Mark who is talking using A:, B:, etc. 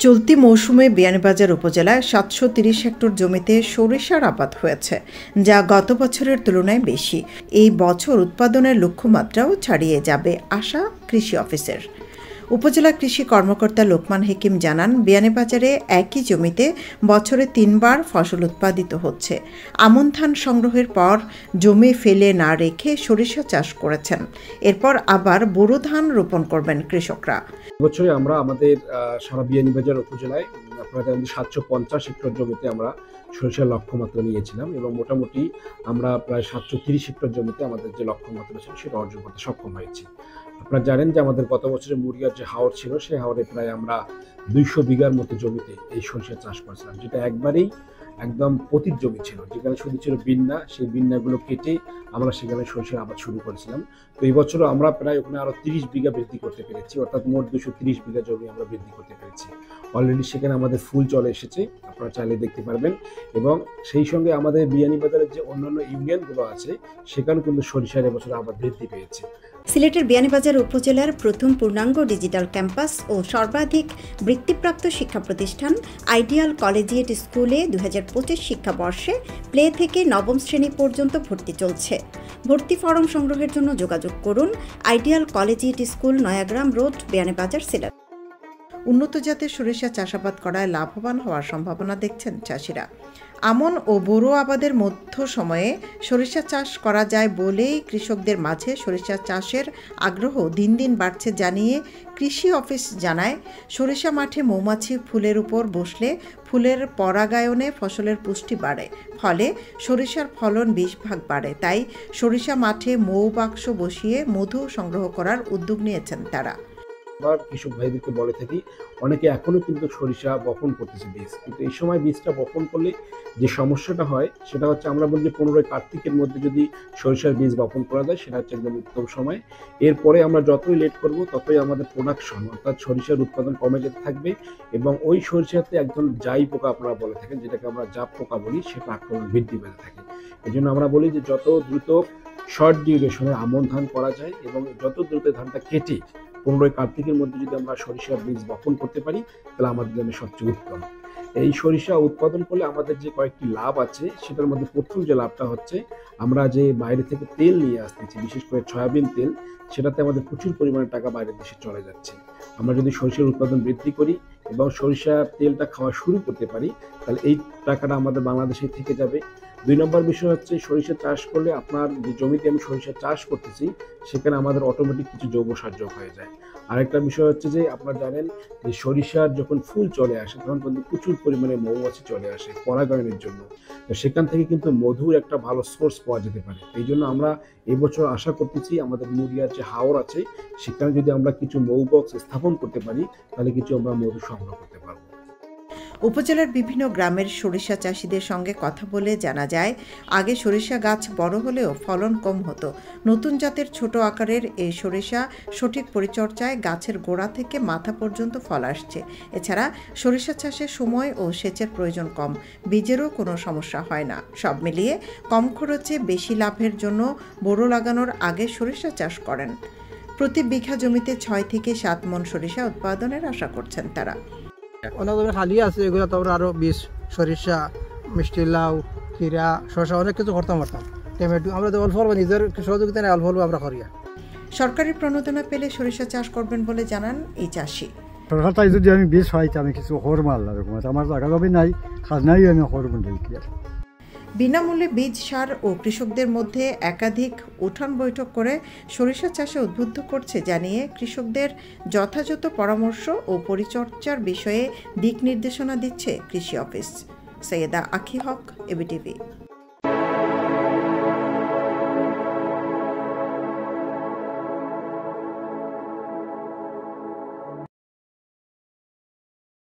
A: চলতি মৌসুমে বিয়ানীবাজার উপজেলায় ৭৩০ হেক্টর জমিতে সরিষার আবাদ হয়েছে, যা গত বছরের তুলনায় বেশি। এই বছর উৎপাদনের লক্ষ্যমাত্রাও ছাড়িয়ে যাবে আশা কৃষি অফিসের। উপজেলা কৃষি কর্মকর্তা লোকমান হেকিম জানান, বিয়ানীবাজারে একই জমিতে বছরে ৩ বার ফসল উৎপাদিত হচ্ছে। আমন ধান সংগ্রহের পর জমি ফেলে না রেখে সরিষা চাষ করেছেন। এরপর আবার বোরো ধান রোপণ করবেন কৃষকরা।
B: বছরে আমরা আমাদের সারা বিয়ানীবাজার উপজেলায় আপনারা ৭৫০ হেক্টর জমিতে আমরা সরিষার লক্ষ্যমাত্রা নিয়েছিলাম এবং মোটামুটি আমরা প্রায় ৭৩০ হেক্টর জমিতে আমাদের যে লক্ষ্যমাত্রা ছিল সেটা অর্জন করতে সক্ষম হয়েছি। আপনারা জানেন যে আমাদের গত বছরের মুড়িয়ার যে হাওর ছিল সেই হাওরে প্রায় আমরা ২০০ বিঘার মতো জমিতে এই সরিষা চাষ করেছিলাম, যেটা একবারেই একদম পতিত জমি ছিল, যেখানে শুধু ছিল বিন্না। সেই বিন্নাগুলো কেটে আমরা সেখানে সরিষার আবাদ শুরু করেছিলাম। তো এই বছরও আমরা প্রায় ওখানে আরো ৩০ বিঘা বৃদ্ধি করতে পেরেছি, অর্থাৎ মোট ২৩০ বিঘা জমি আমরা বৃদ্ধি করতে পেরেছি। অলরেডি সেখানে আমাদের ফুল চলে এসেছে, আপনারা চাইলে দেখতে পারবেন। এবং সেই সঙ্গে আমাদের বিয়ানীবাজারের যে অন্যান্য ইউনিয়নগুলো আছে সেখানে কিন্তু সরিষার এবছর আবাদ বৃদ্ধি পেয়েছে।
A: সিলেটের বিয়ানীবাজার উপজেলার প্রথম পূর্ণাঙ্গ ডিজিটাল ক্যাম্পাস ও সর্বাধিক বৃত্তিপ্রাপ্ত শিক্ষা প্রতিষ্ঠান আইডিয়াল কলেজিয়েট স্কুলে ২০২৫ শিক্ষাবর্ষে প্লে থেকে নবম শ্রেণী পর্যন্ত ভর্তি চলছে। ভর্তি ফরম সংগ্রহের জন্য যোগাযোগ করুন ideal collegiate school, Nayagram road, Beanibazar, Sylhet. উন্নত জাতের সরিষা চাষাবাদ করায় লাভবান হওয়ার সম্ভাবনা দেখছেন চাষিরা। আমন ও বোরো আবাদের মধ্য সময়ে সরিষা চাষ করা যায় বলেই কৃষকদের মাঝে সরিষা চাষের আগ্রহ দিন দিন বাড়ছে জানিয়ে কৃষি অফিস জানায়, সরিষা মাঠে মৌমাছি ফুলের উপর বসলে ফুলের পরাগায়নে ফসলের পুষ্টি বাড়ে, ফলে সরিষার ফলন ২০ ভাগ বাড়ে। তাই সরিষা মাঠে মৌ বাক্স বসিয়ে মধু সংগ্রহ করার উদ্যোগ নিয়েছেন তারা।
B: কৃষক ভাইদেরকে বলে থাকি, অনেকে এখনো কিন্তু সরিষা বপন করতেছে বীজ, কিন্তু এই সময় বীজটা বপন করলে যে সমস্যাটা হয় সেটা হচ্ছে, আমরা বলি যে ১৫ই কার্তিকের মধ্যে যদি সরিষার বীজ বপন করা যায় সেটা হচ্ছে একদম উত্তম সময়। এরপরে আমরা যতই লেট করব ততই আমাদের প্রোডাকশন অর্থাৎ সরিষার উৎপাদন কমে যেতে থাকবে এবং ওই সরিষাতে একজন জাই পোকা আপনারা বলে থাকেন, যেটাকে আমরা জাপ পোকা বলি, সেটা আক্রমণ বৃদ্ধি পেতে থাকে। এই জন্য আমরা বলি যে যত দ্রুত শর্ট ডিউরেশনের আমন ধান করা যায় এবং যত দ্রুত ধানটা কেটে ১৫ই কার্তিকের মধ্যে যদি আমরা সরিষার বীজ বপন করতে পারি তাহলে আমাদের জন্য সবচেয়ে উত্তম। এই সরিষা উৎপাদন করলে আমাদের যে কয়েকটি লাভ আছে সেটার মধ্যে প্রথম যে লাভটা হচ্ছে, আমরা যে বাইরে থেকে তেল নিয়ে আসতেছি, বিশেষ করে সয়াবিন তেল, সেটাতে আমাদের প্রচুর পরিমাণে টাকা বাইরের দেশে চলে যাচ্ছে। আমরা যদি সরিষার উৎপাদন বৃদ্ধি করি এবং সরিষার তেলটা খাওয়া শুরু করতে পারি তাহলে এই টাকাটা আমাদের বাংলাদেশে থেকে যাবে। ২ নম্বর বিষয় হচ্ছে, সরিষা চাষ করলে আপনার যে জমিতে আমি সরিষা চাষ করতেছি সেখানে আমাদের অটোমেটিক কিছু জৈব সার যোগ হয়ে যায়। আরেকটা বিষয় হচ্ছে যে, আপনারা জানেন যে সরিষার যখন ফুল চলে আসে তখন কিন্তু প্রচুর পরিমাণে মৌমাছি চলে আসে পরাগায়নের জন্য। তো সেখান থেকে কিন্তু মধুর একটা ভালো সোর্স পাওয়া যেতে পারে। এই জন্য আমরা এবছর আশা করতেছি আমাদের মুড়িয়ার যে হাওর আছে সেখানে যদি আমরা কিছু মৌ বক্স স্থাপন করতে পারি তাহলে কিছু আমরা মধু সংগ্রহ করতে পারবো।
A: উপজেলার বিভিন্ন গ্রামের সরিষা চাষিদের সঙ্গে কথা বলে জানা যায়, আগে সরিষা গাছ বড় হলেও ফলন কম হতো। নতুন জাতের ছোট আকারের এই সরিষা সঠিক পরিচর্যায় গাছের গোড়া থেকে মাথা পর্যন্ত ফল আসছে। এছাড়া সরিষা চাষে সময় ও সেচের প্রয়োজন কম, বীজেরও কোনো সমস্যা হয় না। সব মিলিয়ে কম খরচে বেশি লাভের জন্য বোরো লাগানোর আগে সরিষা চাষ করেন। প্রতি বিঘা জমিতে ৬ থেকে ৭ মণ সরিষা উৎপাদনের আশা করছেন তারা।
C: অনেক জমি খালি আছে, এগুলো তো আরো বীজ, সরিষা, মিষ্টি লাউ, খিরা, শসা, অনেক কিছু করতাম টমেটো। আমরা তো অল্প অল্প নিজের সহযোগিতা নেই, অল্প অল্প আমরা করি।
A: সরকারি প্রণোদনা পেলে সরিষা চাষ করবেন বলে জানান এই চাষি।
D: সরকার তাই যদি আমি বীজ হয়তো আমি কিছু করবো, আল্লাহ আমার জায়গা জমি নাই, খাজনাই আমি করবো।
A: বিনামূল্যে বীজ, সার ও কৃষকদের মধ্যে একাধিক উঠান বৈঠক করে সরিষা চাষে উদ্বুদ্ধ করছে জানিয়ে কৃষকদের যথাযথ পরামর্শ ও পরিচর্যার বিষয়ে দিক নির্দেশনা দিচ্ছে কৃষি অফিস। সৈয়দা আখি হক, এবিটিভি।